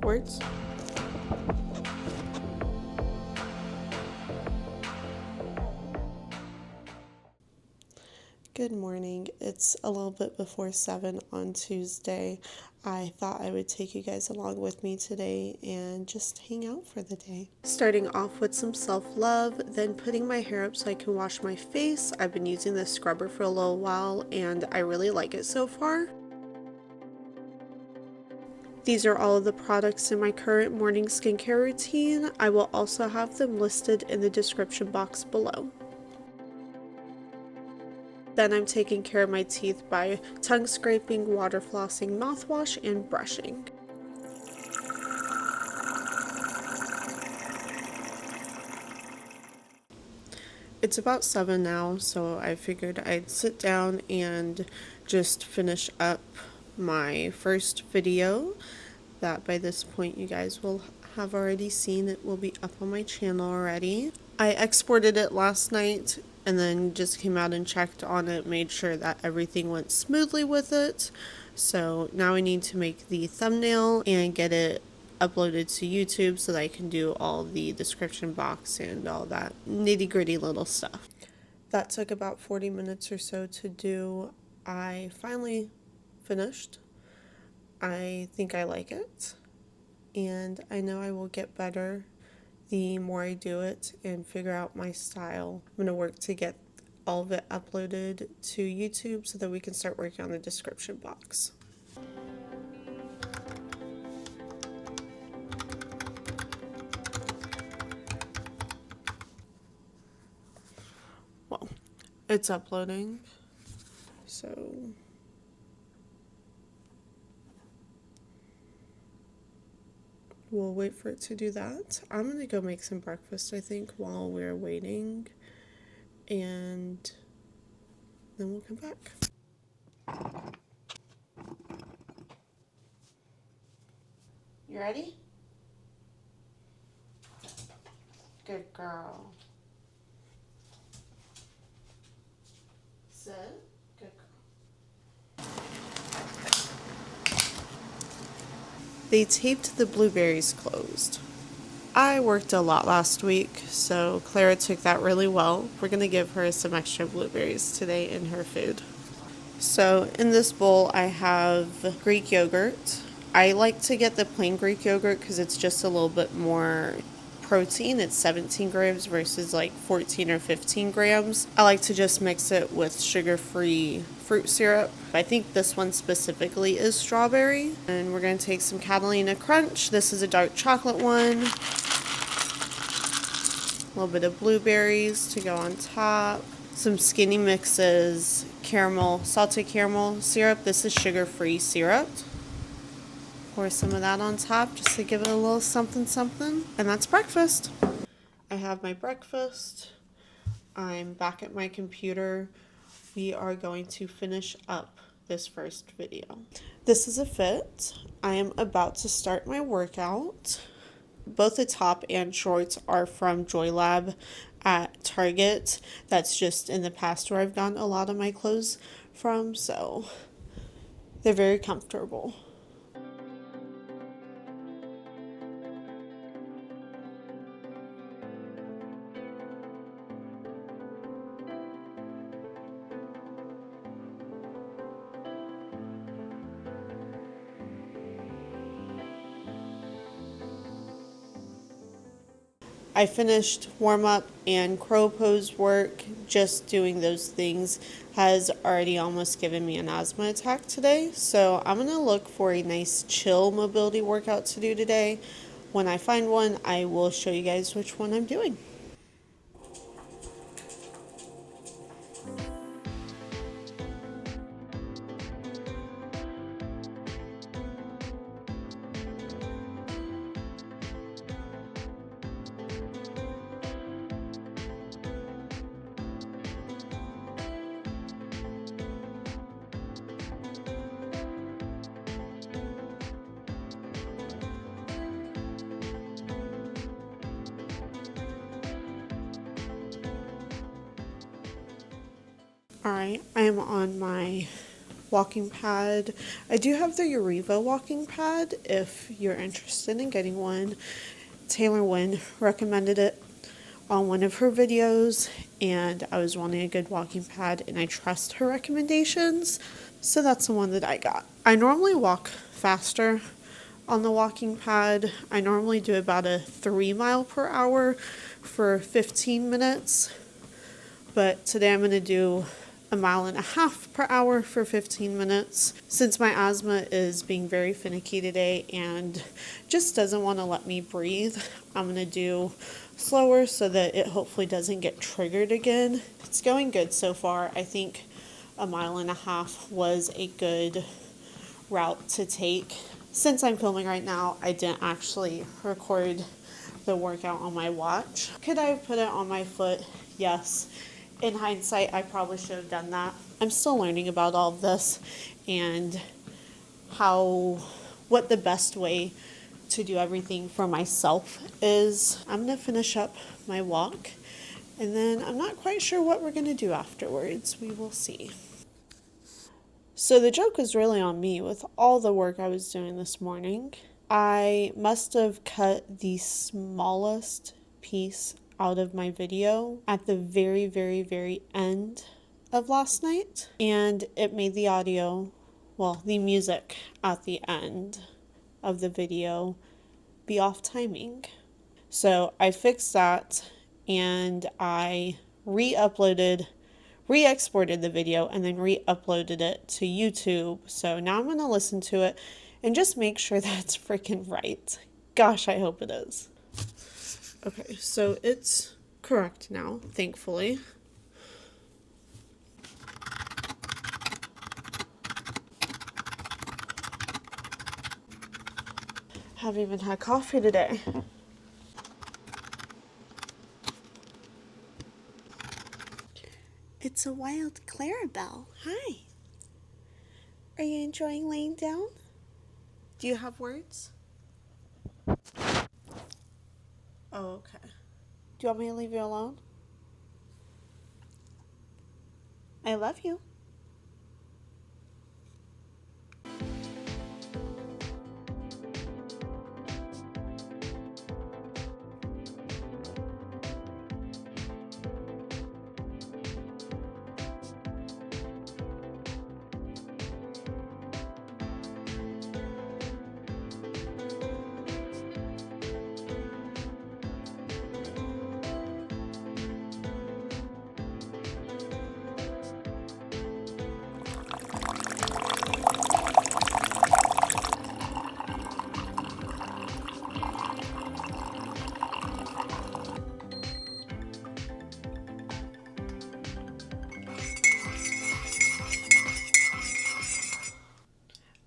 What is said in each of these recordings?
backwards. Good morning. It's a little bit before 7 on Tuesday. I thought I would take you guys along with me today and just hang out for the day. Starting off with some self-love, then putting my hair up so I can wash my face. I've been using this scrubber for a little while and I really like it so far. These are all of the products in my current morning skincare routine. I will also have them listed in the description box below. Then I'm taking care of my teeth by tongue scraping, water flossing, mouthwash, and brushing. It's about 7 now, so I figured I'd sit down and just finish up my first video that by this point you guys will have already seen. It will be up on my channel already. I exported it last night and then just came out and checked on it, made sure that everything went smoothly with it. So now I need to make the thumbnail and get it uploaded to YouTube so that I can do all the description box and all that nitty-gritty little stuff. That took about 40 minutes or so to do. I finally finished. I think I like it, and I know I will get better the more I do it and figure out my style. I'm going to work to get all of it uploaded to YouTube so that we can start working on the description box. Well, it's uploading, so we'll wait for it to do that. I'm gonna go make some breakfast, I think, while we're waiting, and then we'll come back. You ready? Good girl. Sit. Good girl. They taped the blueberries closed. I worked a lot last week, so Clara took that really well. We're going to give her some extra blueberries today in her food. So in this bowl I have Greek yogurt. I like to get the plain Greek yogurt because it's just a little bit more protein. It's 17 grams versus like 14 or 15 grams. I like to just mix it with sugar-free fruit syrup. I think this one specifically is strawberry. And we're going to take some Catalina Crunch. This is a dark chocolate one. A little bit of blueberries to go on top. Some Skinny Mixes caramel, salted caramel syrup. This is sugar-free syrup. Pour some of that on top just to give it a little something something. And that's breakfast. I have my breakfast. I'm back at my computer. We are going to finish up this first video. This is a fit. I am about to start my workout. Both the top and shorts are from JoyLab at Target. That's just in the past where I've gotten a lot of my clothes from, so they're very comfortable. I finished warm-up and crow pose work. Just doing those things has already almost given me an asthma attack today. So I'm going to look for a nice chill mobility workout to do today. When I find one, I will show you guys which one I'm doing. Alright, I am on my walking pad. I do have the Uriva walking pad if you're interested in getting one. Taylor Wynn recommended it on one of her videos, and I was wanting a good walking pad, and I trust her recommendations, so that's the one that I got. I normally walk faster on the walking pad. I normally do about a 3 mile per hour for 15 minutes, but today I'm going to do 1.5 miles per hour for 15 minutes. Since my asthma is being very finicky today and just doesn't want to let me breathe, I'm going to do slower so that it hopefully doesn't get triggered again. It's going good so far. I think 1.5 miles was a good route to take. Since I'm filming right now, I didn't actually record the workout on my watch. Could I have put it on my foot? Yes. In hindsight, I probably should have done that. I'm still learning about all of this and what the best way to do everything for myself is. I'm going to finish up my walk, and then I'm not quite sure what we're going to do afterwards. We will see. So the joke was really on me with all the work I was doing this morning. I must have cut the smallest piece out of my video at the very, very, very end of last night, and it made the audio, well, the music at the end of the video be off timing. So I fixed that, and I re-exported the video and then re-uploaded it to YouTube. So now I'm going to listen to it and just make sure that it's freaking right. Gosh, I hope it is. Okay, so it's correct now, thankfully. Haven't even had coffee today. It's a wild Clarabelle. Hi. Are you enjoying laying down? Do you have words? Oh, okay. Do you want me to leave you alone? I love you.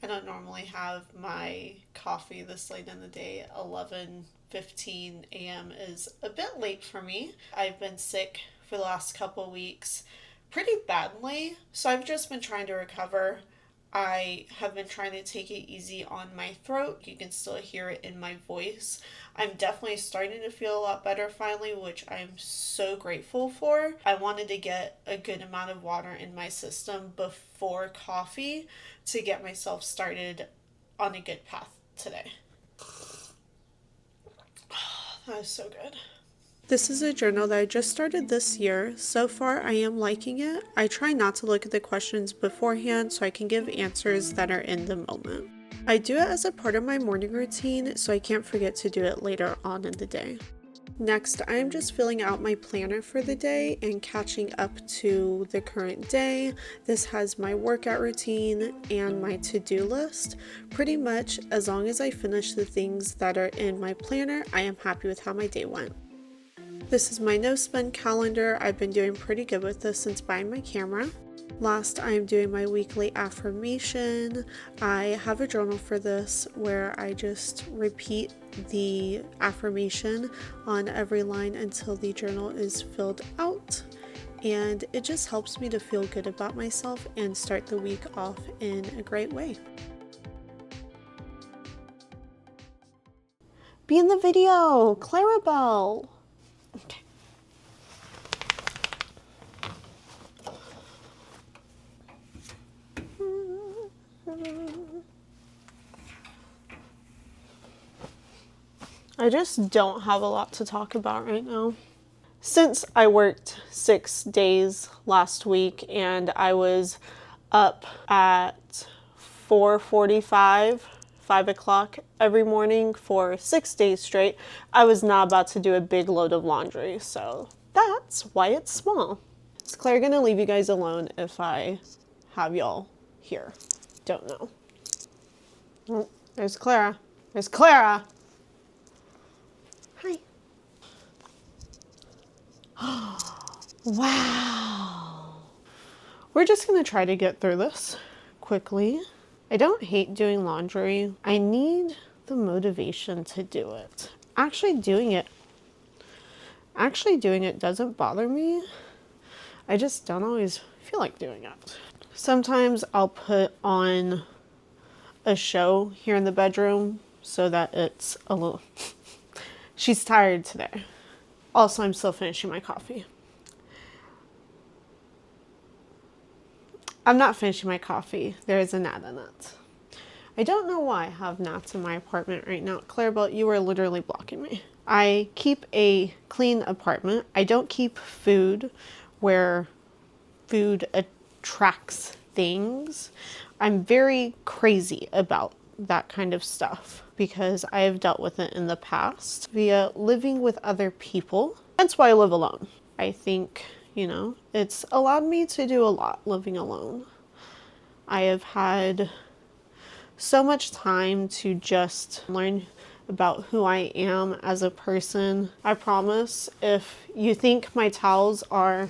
I don't normally have my coffee this late in the day. 11:15 a.m. is a bit late for me. I've been sick for the last couple weeks pretty badly, so I've just been trying to recover. I have been trying to take it easy on my throat. You can still hear it in my voice. I'm definitely starting to feel a lot better finally, which I'm so grateful for. I wanted to get a good amount of water in my system before coffee to get myself started on a good path today. That is so good. This is a journal that I just started this year. So far, I am liking it. I try not to look at the questions beforehand so I can give answers that are in the moment. I do it as a part of my morning routine, so I can't forget to do it later on in the day. Next, I am just filling out my planner for the day and catching up to the current day. This has my workout routine and my to-do list. Pretty much, as long as I finish the things that are in my planner, I am happy with how my day went. This is my no spend calendar. I've been doing pretty good with this since buying my camera. Last, I am doing my weekly affirmation. I have a journal for this where I just repeat the affirmation on every line until the journal is filled out. And it just helps me to feel good about myself and start the week off in a great way. Be in the video, Clarabelle. Okay. I just don't have a lot to talk about right now. Since I worked 6 days last week and I was up at 4:45, 5 o'clock every morning for 6 days straight, I was not about to do a big load of laundry, so that's why it's small. Is Claire gonna leave you guys alone if I have y'all here? Don't know. Oh, there's Clara. There's Clara! Hi. Wow. We're just gonna try to get through this quickly. I don't hate doing laundry. I need the motivation to do it. Actually doing it doesn't bother me. I just don't always feel like doing it. Sometimes I'll put on a show here in the bedroom so that it's a little... She's tired today. Also, I'm still finishing my coffee. I'm not finishing my coffee. There is a gnat in it. I don't know why I have gnats in my apartment right now. Clarabelle, you are literally blocking me. I keep a clean apartment. I don't keep food where food attracts things. I'm very crazy about that kind of stuff because I have dealt with it in the past via living with other people. That's why I live alone. I think, you know, it's allowed me to do a lot living alone. I have had so much time to just learn about who I am as a person. I promise, if you think my towels are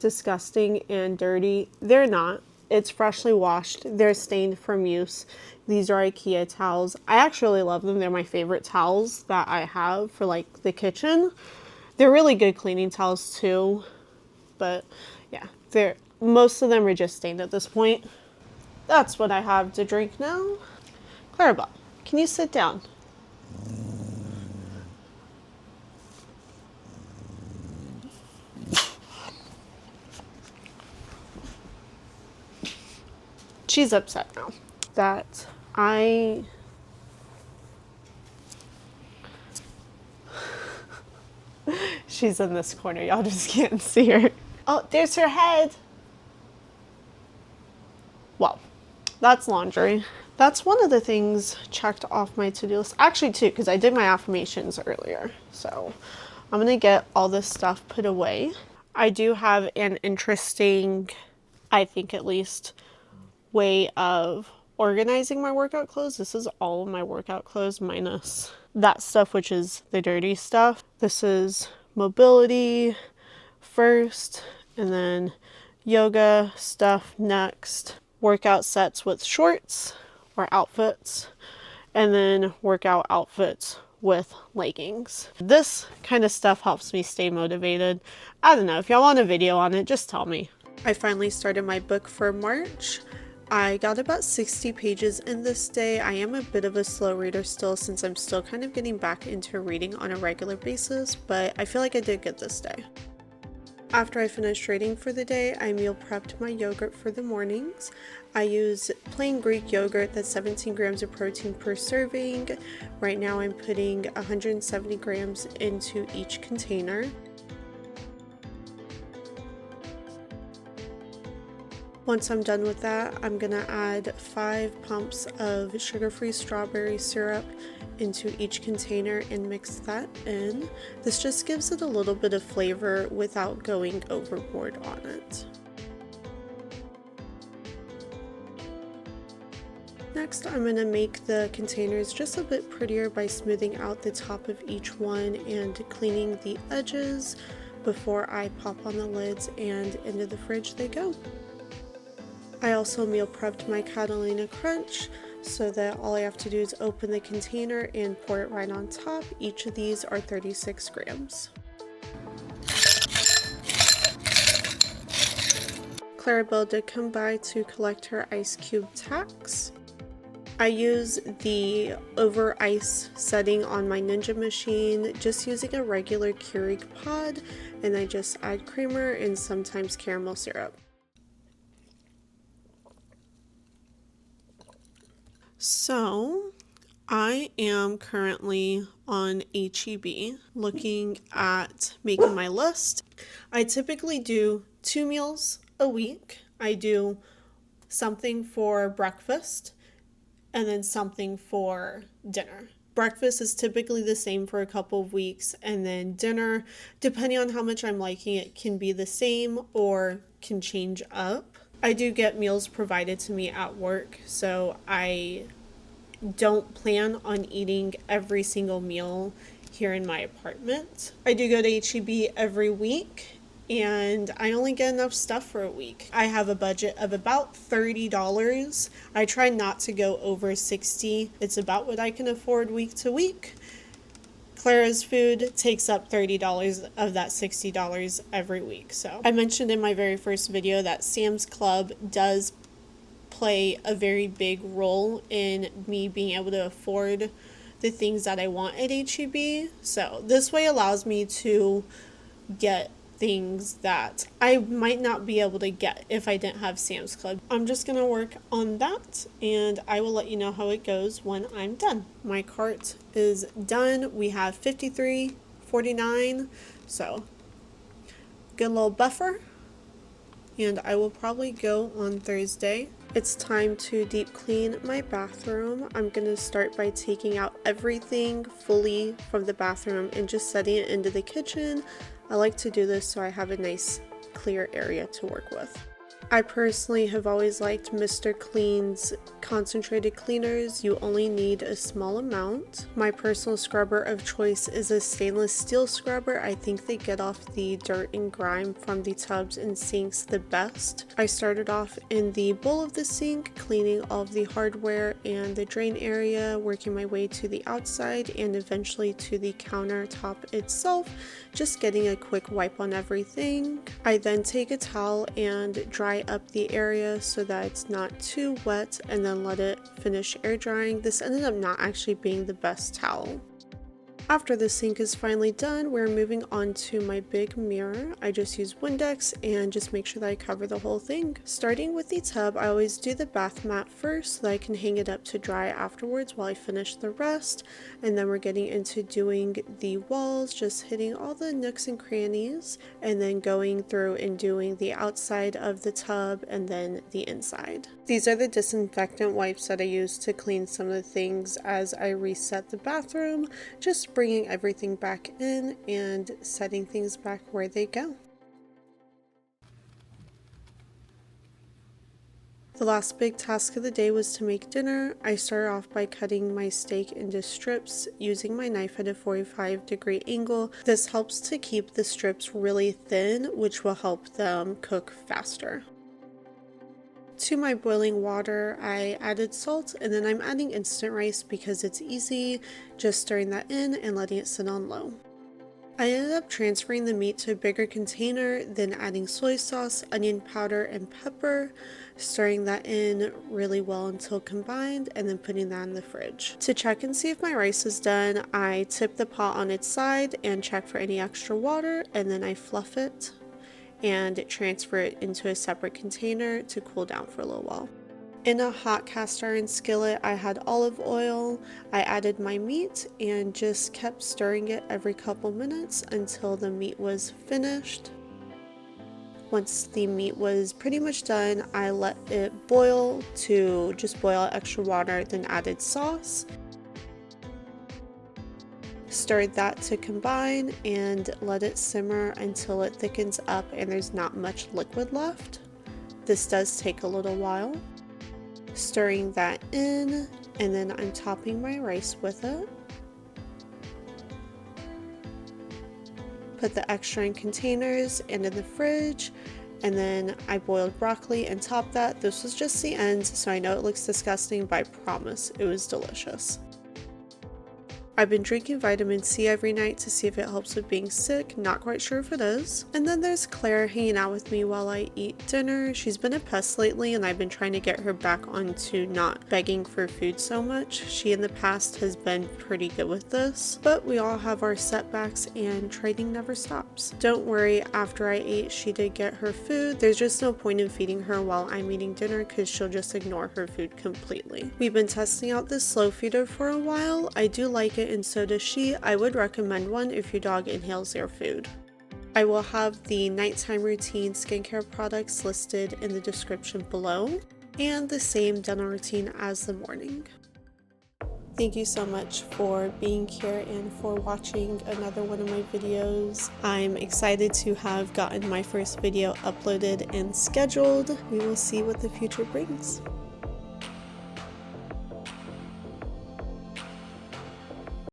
disgusting and dirty, they're not. It's freshly washed. They're stained from use. These are IKEA towels. I actually love them. They're my favorite towels that I have for like the kitchen. They're really good cleaning towels too. But yeah, most of them are just stained at this point. That's what I have to drink now. Clarabelle, can you sit down? She's upset now that she's in this corner. Y'all just can't see her. Oh, there's her head. Well, that's laundry. That's one of the things checked off my to-do list. Actually, two, because I did my affirmations earlier. So I'm going to get all this stuff put away. I do have an interesting, I think at least, way of organizing my workout clothes. This is all of my workout clothes minus that stuff, which is the dirty stuff. This is mobility first, and then yoga stuff next. Workout sets with shorts or outfits, and then workout outfits with leggings. This kind of stuff helps me stay motivated. I don't know, if y'all want a video on it, just tell me. I finally started my book for March. I got about 60 pages in this day. I am a bit of a slow reader still since I'm still kind of getting back into reading on a regular basis, but I feel like I did good this day. After I finished reading for the day, I meal prepped my yogurt for the mornings. I use plain Greek yogurt that's 17 grams of protein per serving. Right now I'm putting 170 grams into each container. Once I'm done with that, I'm gonna add 5 pumps of sugar-free strawberry syrup into each container and mix that in. This just gives it a little bit of flavor without going overboard on it. Next, I'm gonna make the containers just a bit prettier by smoothing out the top of each one and cleaning the edges before I pop on the lids, and into the fridge they go. I also meal prepped my Catalina Crunch so that all I have to do is open the container and pour it right on top. Each of these are 36 grams. Clarabelle did come by to collect her ice cube tax. I use the over ice setting on my Ninja machine, just using a regular Keurig pod, and I just add creamer and sometimes caramel syrup. So I am currently on HEB looking at making my list. I typically do 2 meals a week. I do something for breakfast and then something for dinner. Breakfast is typically the same for a couple of weeks, and then dinner, depending on how much I'm liking it, can be the same or can change up. I do get meals provided to me at work, so I don't plan on eating every single meal here in my apartment. I do go to HEB every week, and I only get enough stuff for a week. I have a budget of about $30. I try not to go over $60. It's about what I can afford week to week. Clara's food takes up $30 of that $60 every week. So I mentioned in my very first video that Sam's Club does play a very big role in me being able to afford the things that I want at HEB. So this way allows me to get things that I might not be able to get if I didn't have Sam's Club. I'm just gonna work on that, and I will let you know how it goes when I'm done. My cart is done. We have 53.49, so good little buffer, and I will probably go on Thursday. It's time to deep clean my bathroom. I'm gonna start by taking out everything fully from the bathroom and just setting it into the kitchen. I like to do this so I have a nice clear area to work with. I personally have always liked Mr. Clean's concentrated cleaners. You only need a small amount. My personal scrubber of choice is a stainless steel scrubber. I think they get off the dirt and grime from the tubs and sinks the best. I started off in the bowl of the sink, cleaning all of the hardware and the drain area, working my way to the outside and eventually to the countertop itself, just getting a quick wipe on everything. I then take a towel and dry up the area so that it's not too wet, and then let it finish air drying. This ended up not actually being the best towel. After the sink is finally done, we're moving on to my big mirror. I just use Windex and just make sure that I cover the whole thing. Starting with the tub, I always do the bath mat first so that I can hang it up to dry afterwards while I finish the rest. And then we're getting into doing the walls, just hitting all the nooks and crannies, and then going through and doing the outside of the tub and then the inside. These are the disinfectant wipes that I use to clean some of the things as I reset the bathroom, just bringing everything back in and setting things back where they go. The last big task of the day was to make dinner. I started off by cutting my steak into strips using my knife at a 45-degree angle. This helps to keep the strips really thin, which will help them cook faster. To my boiling water, I added salt, and then I'm adding instant rice because it's easy, just stirring that in and letting it sit on low. I ended up transferring the meat to a bigger container, then adding soy sauce, onion powder, and pepper, stirring that in really well until combined, and then putting that in the fridge. To check and see if my rice is done, I tip the pot on its side and check for any extra water, and then I fluff it and transfer it into a separate container to cool down for a little while. In a hot cast iron skillet, I had olive oil. I added my meat and just kept stirring it every couple minutes until the meat was finished. Once the meat was pretty much done, I let it boil to just boil extra water, then added sauce. Stirred that to combine and let it simmer until it thickens up and there's not much liquid left. This does take a little while. Stirring that in, and then I'm topping my rice with it. Put the extra in containers and in the fridge, and then I boiled broccoli and topped that. This was just the end, so I know it looks disgusting, but I promise it was delicious. I've been drinking vitamin C every night to see if it helps with being sick. Not quite sure if it is. And then there's Clara hanging out with me while I eat dinner. She's been a pest lately and I've been trying to get her back onto not begging for food so much. She in the past has been pretty good with this, but we all have our setbacks and trading never stops. Don't worry, after I ate she did get her food. There's just no point in feeding her while I'm eating dinner because she'll just ignore her food completely. We've been testing out this slow feeder for a while. I do like it and so does she. I would recommend one if your dog inhales their food. I will have the nighttime routine skincare products listed in the description below and the same dental routine as the morning. Thank you so much for being here and for watching another one of my videos. I'm excited to have gotten my first video uploaded and scheduled. We will see what the future brings.